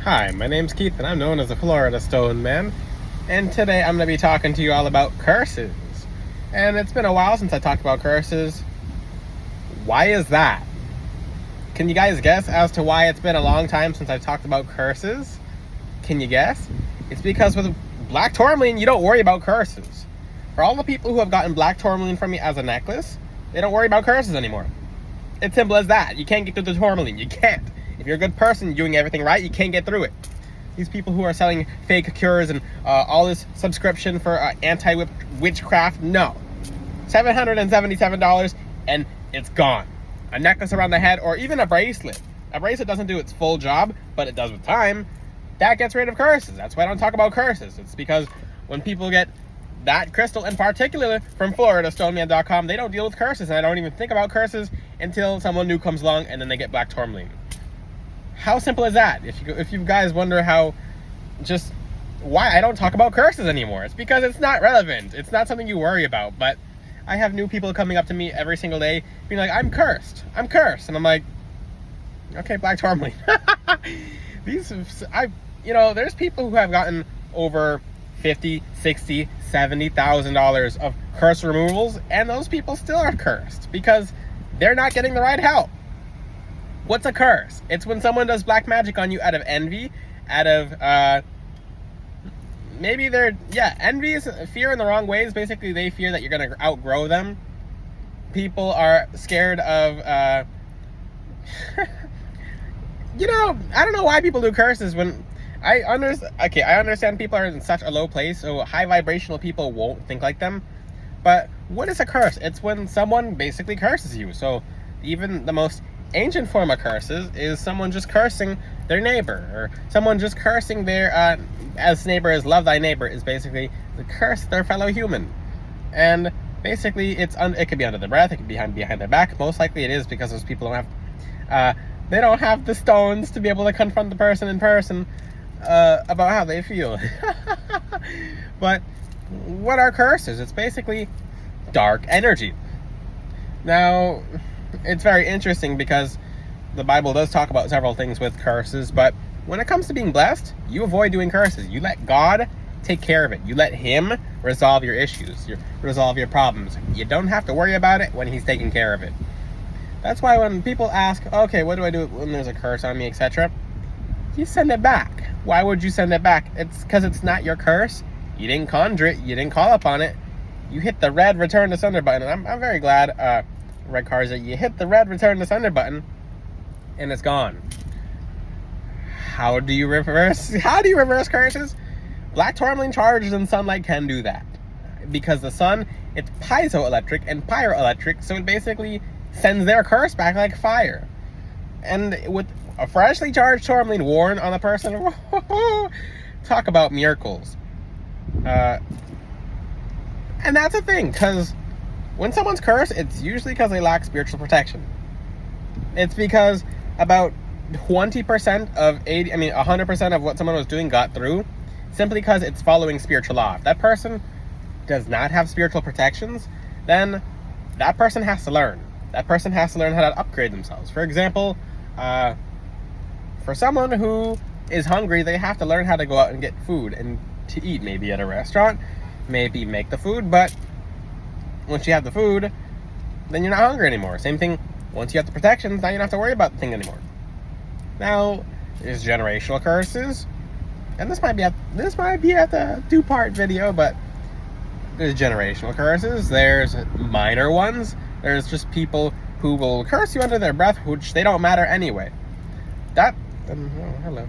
Hi, my name's Keith and I'm known as the Florida Stone Man, and today I'm going to be talking to you all about curses. And it's been a while since I talked about curses. Why is that? Can you guys guess as to why it's been a long time since I've talked about curses? Can you guess? It's because with black tourmaline, you don't worry about curses. For all the people who have gotten black tourmaline from me as a necklace, they don't worry about curses anymore. It's simple as that. You can't get through the tourmaline. You can't. If you're a good person doing everything right, you can't get through it. These people who are selling fake cures and all this subscription for anti-witchcraft, no. $777 and it's gone. A necklace around the head or even a bracelet. A bracelet doesn't do its full job, but it does with time. That gets rid of curses. That's why I don't talk about curses. It's because when people get that crystal in particular from FloridaStoneman.com, they don't deal with curses, and I don't even think about curses until someone new comes along and then they get black tourmaline. How simple is that? If you guys wonder why I don't talk about curses anymore, it's because it's not relevant. It's not something you worry about. But I have new people coming up to me every single day being like, I'm cursed, and I'm like, okay, black tourmaline. There's people who have gotten over $50,000, $60,000, $70,000 of curse removals, and those people still are cursed because they're not getting the right help. What's a curse? It's when someone does black magic on you out of envy, out of envy is fear in the wrong ways. Basically, they fear that you're going to outgrow them. People are scared of I don't know why people do curses when I understand people are in such a low place, so high vibrational people won't think like them. But what is a curse? It's when someone basically curses you. So even the most ancient form of curses is someone just cursing their neighbor, or someone just cursing their as neighbor as love thy neighbor is basically to curse their fellow human. And basically it could be under their breath, it could be behind their back. Most likely it is because those people don't have the stones to be able to confront the person in person about how they feel. But what are curses? It's basically dark energy. Now, it's very interesting because the Bible does talk about several things with curses, but when it comes to being blessed, you avoid doing curses. You let God take care of it. You let Him resolve your issues, resolve your problems. You don't have to worry about it when He's taking care of it. That's why when people ask, okay, what do I do when there's a curse on me, etc., you send it back. Why would you send it back? It's because it's not your curse. You didn't conjure it. You didn't call upon it. You hit the red return to sender button. And I'm very glad, Red Cars, that you hit the red return to sender button and it's gone. How do you reverse curses? Black tourmaline charged in sunlight can do that. Because the sun, it's piezoelectric and pyroelectric, so it basically sends their curse back like fire. And with a freshly charged tourmaline worn on a person, talk about miracles. And that's the thing, because when someone's cursed, it's usually because they lack spiritual protection. It's because about 100% of what someone was doing got through, simply because it's following spiritual law. If that person does not have spiritual protections, then that person has to learn. That person has to learn how to upgrade themselves. For example, for someone who is hungry, they have to learn how to go out and get food and to eat, maybe at a restaurant, maybe make the food, but once you have the food, then you're not hungry anymore. Same thing, once you have the protections, now you don't have to worry about the thing anymore. Now, there's generational curses, and this might be at the two-part video, but there's generational curses, there's minor ones, there's just people who will curse you under their breath, which they don't matter anyway. Hello.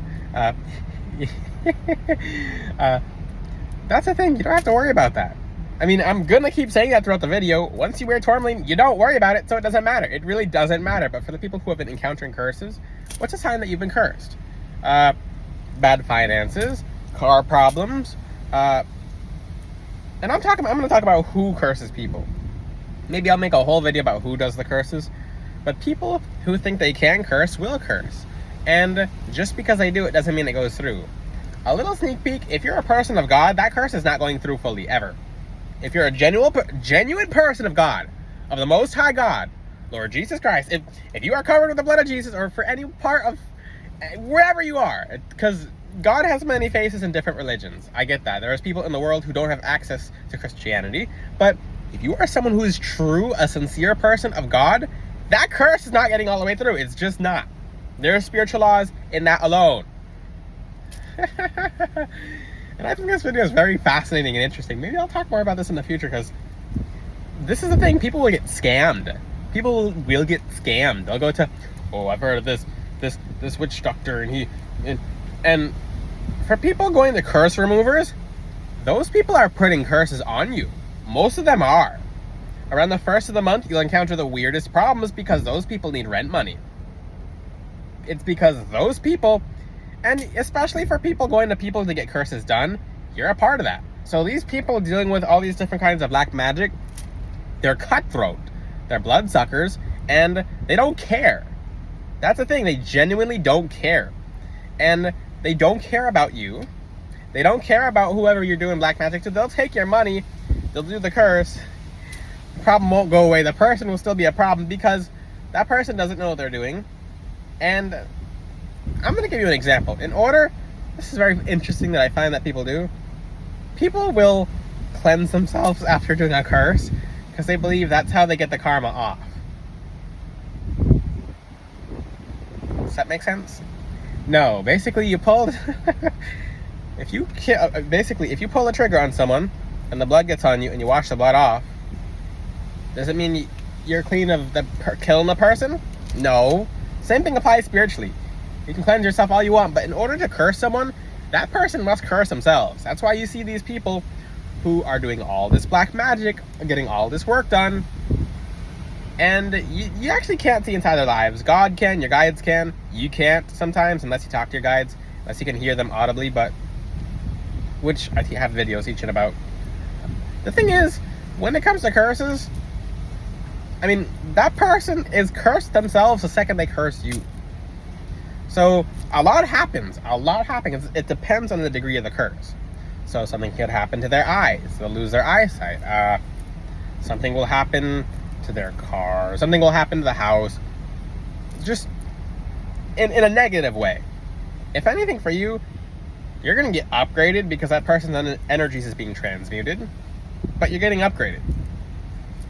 That's the thing, you don't have to worry about that. I mean, I'm gonna keep saying that throughout the video. Once you wear tourmaline, you don't worry about it, so it doesn't matter. It really doesn't matter. But for the people who have been encountering curses, what's a sign that you've been cursed? Bad finances, car problems, and I'm gonna talk about who curses people. Maybe I'll make a whole video about who does the curses. But people who think they can curse will curse. And just because they do it doesn't mean it goes through. A little sneak peek, if you're a person of God, that curse is not going through fully, ever. If you're a genuine person of God, of the Most High God, Lord Jesus Christ, if you are covered with the blood of Jesus, or for any part of wherever you are, because God has many faces in different religions. I get that. There's people in the world who don't have access to Christianity, but if you are someone who is true, a sincere person of God, that curse is not getting all the way through. It's just not. There are spiritual laws in that alone. And I think this video is very fascinating and interesting. Maybe I'll talk more about this in the future, because this is the thing. People will get scammed. People will get scammed. They'll go to, oh, I've heard of this witch doctor, and for people going to curse removers, those people are putting curses on you. Most of them are. Around the first of the month, you'll encounter the weirdest problems because those people need rent money. It's because those people, and especially for people going to people to get curses done, you're a part of that. So these people dealing with all these different kinds of black magic, they're cutthroat, they're bloodsuckers, and they don't care. That's the thing, they genuinely don't care. And they don't care about you. They don't care about whoever you're doing black magic to. They'll take your money, they'll do the curse. The problem won't go away. The person will still be a problem because that person doesn't know what they're doing. And I'm going to give you an example. This is very interesting that I find that people do. People will cleanse themselves after doing a curse because they believe that's how they get the karma off. Does that make sense? No, basically you pull if you pull the trigger on someone and the blood gets on you and you wash the blood off, does it mean you're clean of killing the person? No. Same thing applies spiritually. You can cleanse yourself all you want, but in order to curse someone, that person must curse themselves. That's why you see these people who are doing all this black magic, getting all this work done, and you actually can't see inside their lives. God can, your guides can. You can't sometimes, unless you talk to your guides, unless you can hear them audibly, which I have videos teaching about. The thing is, when it comes to curses, I mean, that person is cursed themselves the second they curse you. So a lot happens. It depends on the degree of the curse. So something could happen to their eyes. They'll lose their eyesight. Something will happen to their car. Something will happen to the house. Just in a negative way. If anything for you, you're going to get upgraded because that person's energies is being transmuted. But you're getting upgraded.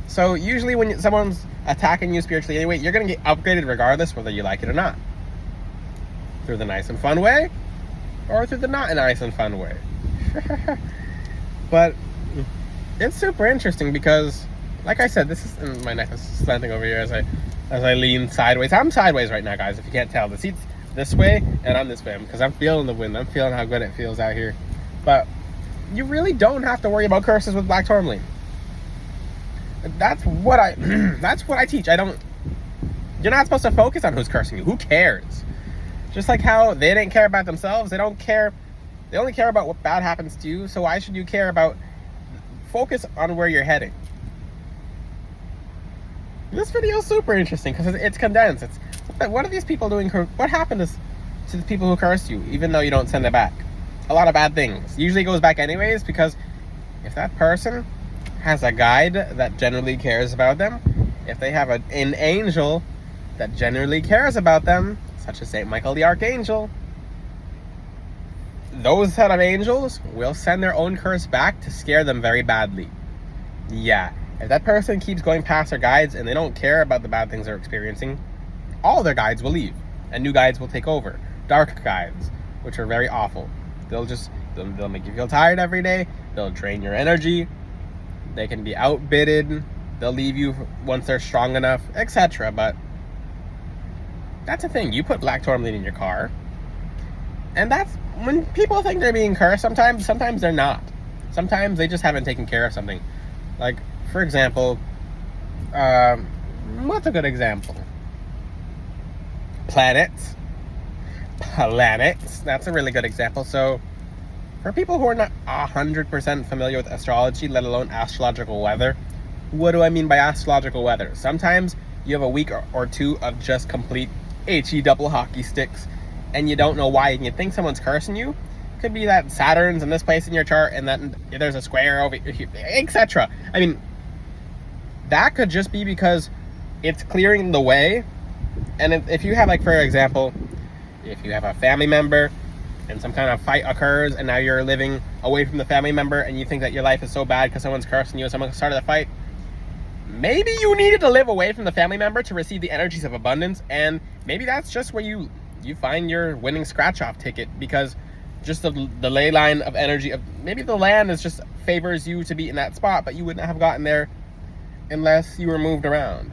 So usually when someone's attacking you spiritually anyway, you're going to get upgraded regardless whether you like it or not. Through the nice and fun way, or through the not nice and fun way. But it's super interesting because, like I said, this is my neck is slanting over here as I lean sideways. I'm sideways right now, guys, if you can't tell. The seat's this way, and I'm this way because I'm feeling the wind. I'm feeling how good it feels out here. But you really don't have to worry about curses with black tourmaline. That's what I teach. You're not supposed to focus on who's cursing you. Who cares? Just like how they didn't care about themselves, they only care about what bad happens to you. So why should you care about? Focus on where you're heading. This video is super interesting because it's condensed. What are these people doing? What happened to the people who cursed you, even though you don't send it back? A lot of bad things. Usually goes back anyways, because if that person has a guide that generally cares about them, if they have an angel that generally cares about them, such as St. Michael the Archangel, those set of angels will send their own curse back to scare them very badly. Yeah, if that person keeps going past their guides and they don't care about the bad things they're experiencing, all their guides will leave and new guides will take over. Dark guides, which are very awful. They'll make you feel tired every day. They'll drain your energy. They can be outbidded. They'll leave you once they're strong enough, etc. But that's the thing. You put black tourmaline in your car, and that's when people think they're being cursed. Sometimes they're not. Sometimes they just haven't taken care of something. Like, for example, what's a good example? Planets. That's a really good example. So, for people who are not 100% familiar with astrology, let alone astrological weather, what do I mean by astrological weather? Sometimes you have a week or two of just complete HE double hockey sticks, and you don't know why, and you think someone's cursing you. Could be that Saturn's in this place in your chart, and then there's a square over here, etc. I mean, that could just be because it's clearing the way. And if you have, like, for example, if you have a family member and some kind of fight occurs and now you're living away from the family member and you think that your life is so bad because someone's cursing you and someone started a fight, maybe you needed to live away from the family member to receive the energies of abundance, and maybe that's just where you find your winning scratch-off ticket, because just the ley line of energy of maybe the land is just favors you to be in that spot, but you wouldn't have gotten there unless you were moved around.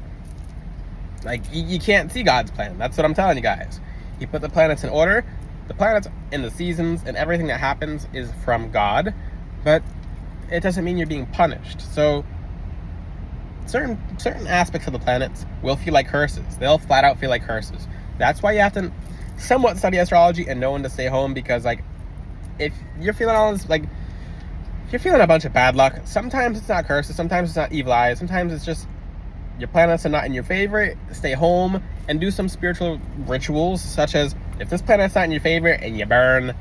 Like, you can't see God's plan. That's what I'm telling you guys. He put the planets in order. The planets and the seasons and everything that happens is from God, but it doesn't mean you're being punished. So certain aspects of the planets will feel like curses. They'll flat out feel like curses. That's why you have to somewhat study astrology and know when to stay home, because like if you're feeling all this, like if you're feeling a bunch of bad luck, sometimes it's not curses, sometimes it's not evil eyes, sometimes it's just your planets are not in your favor. Stay home and do some spiritual rituals, such as if this planet's not in your favor and you burn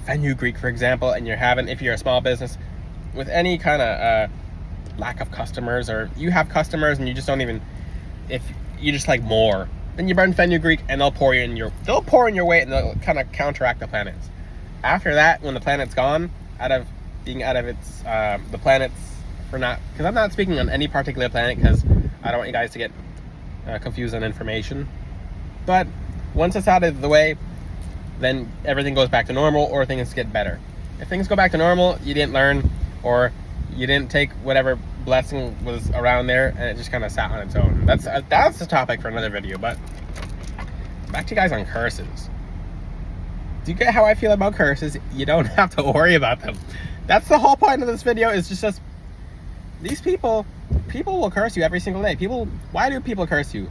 fenugreek, for example, and you're having, if you're a small business with any kind of lack of customers, or you have customers and you just don't even, if you just like more, then you burn fenugreek and they'll pour in your way and they'll kind of counteract the planets. After that, when the planet's gone, out of its the planets, for not, because I'm not speaking on any particular planet because I don't want you guys to get confused on information, but once it's out of the way, then everything goes back to normal, or things get better. If things go back to normal, you didn't learn, or you didn't take whatever blessing was around there and it just kind of sat on its own. That's the topic for another video. But back to you guys on curses. Do you get how I feel about curses? You don't have to worry about them. That's the whole point of this video, is just these people will curse you every single day. Why do people curse you?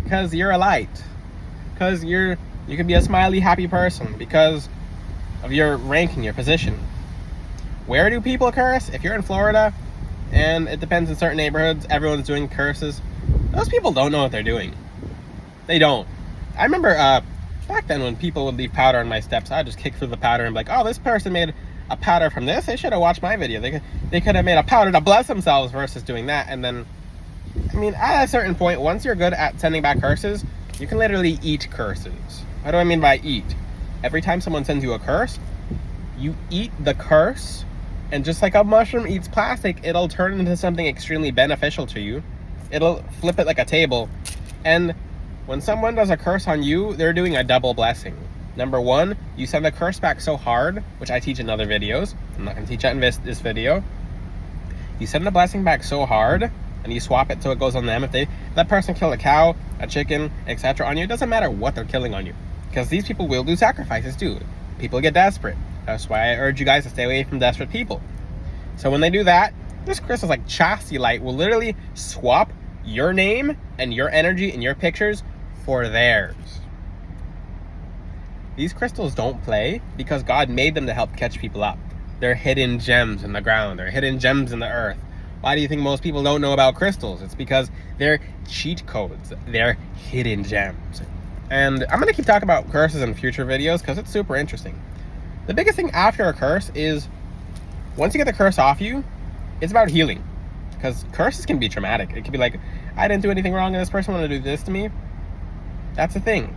Because you're a light. Because you can be a smiley, happy person because of your ranking, your position. Where do people curse? If you're in Florida, and it depends in certain neighborhoods, everyone's doing curses. Those people don't know what they're doing. They don't. I remember back then when people would leave powder on my steps, I'd just kick through the powder and be like, oh, this person made a powder from this. They should have watched my video. They could have made a powder to bless themselves versus doing that. And then, I mean, at a certain point, once you're good at sending back curses, you can literally eat curses. What do I mean by eat? Every time someone sends you a curse, you eat the curse, and just like a mushroom eats plastic, it'll turn into something extremely beneficial to you. It'll flip it like a table. And when someone does a curse on you, they're doing a double blessing. Number one, you send the curse back so hard, which I teach in other videos. I'm not going to teach that in this video. You send the blessing back so hard, and you swap it so it goes on them. If that person killed a cow, a chicken, etc. on you, it doesn't matter what they're killing on you, because these people will do sacrifices too. People get desperate. That's why I urge you guys to stay away from desperate people. So when they do that, this crystal's like chastity light will literally swap your name and your energy and your pictures for theirs. These crystals don't play because God made them to help catch people up. They're hidden gems in the ground. They're hidden gems in the earth. Why do you think most people don't know about crystals? It's because they're cheat codes. They're hidden gems. And I'm going to keep talking about curses in future videos because it's super interesting. The biggest thing after a curse is, once you get the curse off you, it's about healing. Because curses can be traumatic. It can be like, I didn't do anything wrong and this person wanted to do this to me. That's the thing.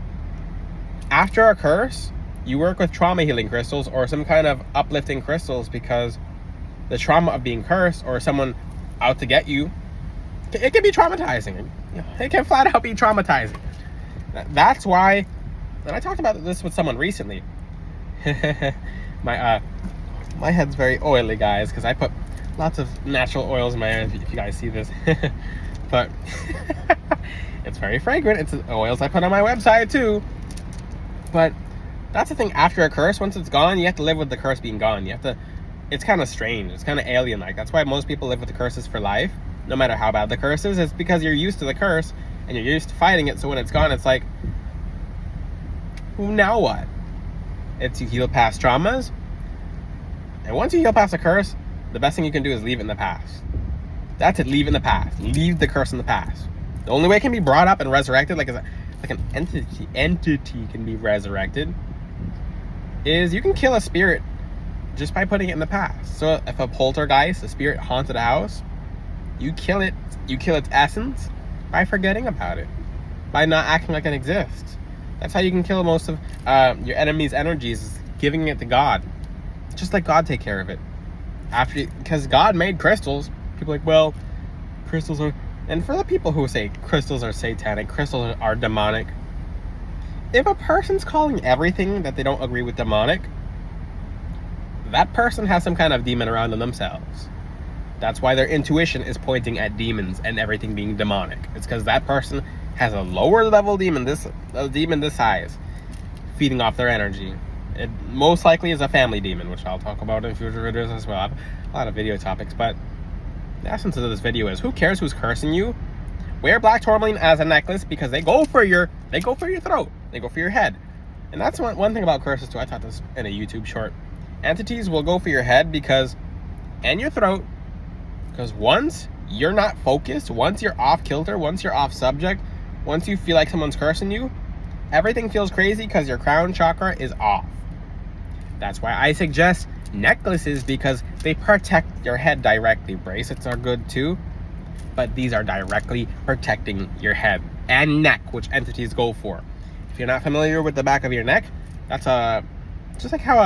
After a curse, you work with trauma healing crystals or some kind of uplifting crystals, because the trauma of being cursed or someone out to get you, it can be traumatizing. It can flat out be traumatizing. That's why, and I talked about this with someone recently. My head's very oily, guys, because I put lots of natural oils in my hair, if you guys see this. But it's very fragrant. It's oils I put on my website too. But that's the thing, after a curse, once it's gone, you have to live with the curse being gone. You have to, it's kind of strange. It's kind of alien-like. That's why most people live with the curses for life, no matter how bad the curse is. It's because you're used to the curse and you're used to fighting it. So when it's gone, it's like, now what? It's you heal past traumas. And once you heal past a curse, the best thing you can do is leave it in the past. That's it, leave it in the past. Leave the curse in the past. The only way it can be brought up and resurrected, like an entity can be resurrected, is you can kill a spirit just by putting it in the past. So if a poltergeist, a spirit haunted a house, you kill its essence by forgetting about it, by not acting like it exists. That's how you can kill most of your enemy's energies, is giving it to God. Just let God take care of it. Because God made crystals. People are like, well, crystals are... And for the people who say crystals are satanic, crystals are demonic, if a person's calling everything that they don't agree with demonic, that person has some kind of demon around them themselves. That's why their intuition is pointing at demons and everything being demonic. It's because that person has a lower level demon, this size, feeding off their energy. It most likely is a family demon, which I'll talk about in future videos as well. I have a lot of video topics, but the essence of this video is, who cares who's cursing you? Wear black tourmaline as a necklace, because they go for your throat, they go for your head. And that's one thing about curses too. I taught this in a YouTube short. Entities will go for your head and your throat, because once you're not focused, once you're off kilter, once you're off subject, once you feel like someone's cursing you, everything feels crazy because your crown chakra is off. That's why I suggest necklaces, because they protect your head directly. Bracelets are good too, but these are directly protecting your head and neck, which entities go for. If you're not familiar with the back of your neck, that's just like how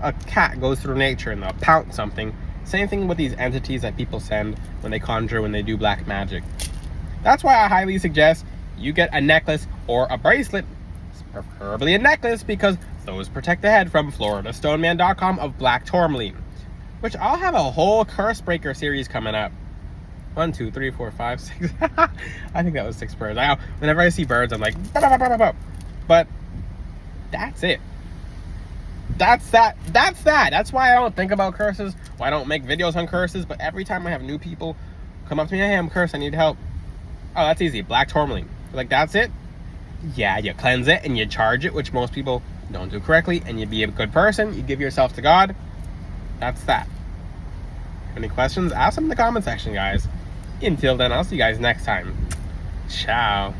a cat goes through nature and they'll pounce something. Same thing with these entities that people send when they conjure, when they do black magic. That's why I highly suggest you get a necklace or a bracelet, preferably a necklace, because those protect the head, from FloridaStoneman.com of black tourmaline, which I'll have a whole curse breaker series coming up. 1, 2, 3, 4, 5, 6. I think that was 6 birds. Whenever I see birds, I'm like, bah, bah, bah, bah, bah. But that's it. That's that. That's why I don't think about curses. Why I don't make videos on curses. But every time I have new people come up to me, hey, I'm cursed, I need help. Oh, that's easy. Black tourmaline. Like, that's it. Yeah, you cleanse it and you charge it, which most people don't do correctly, and you be a good person. You give yourself to God. That's that. Any questions? Ask them in the comment section, guys. Until then, I'll see you guys next time. Ciao.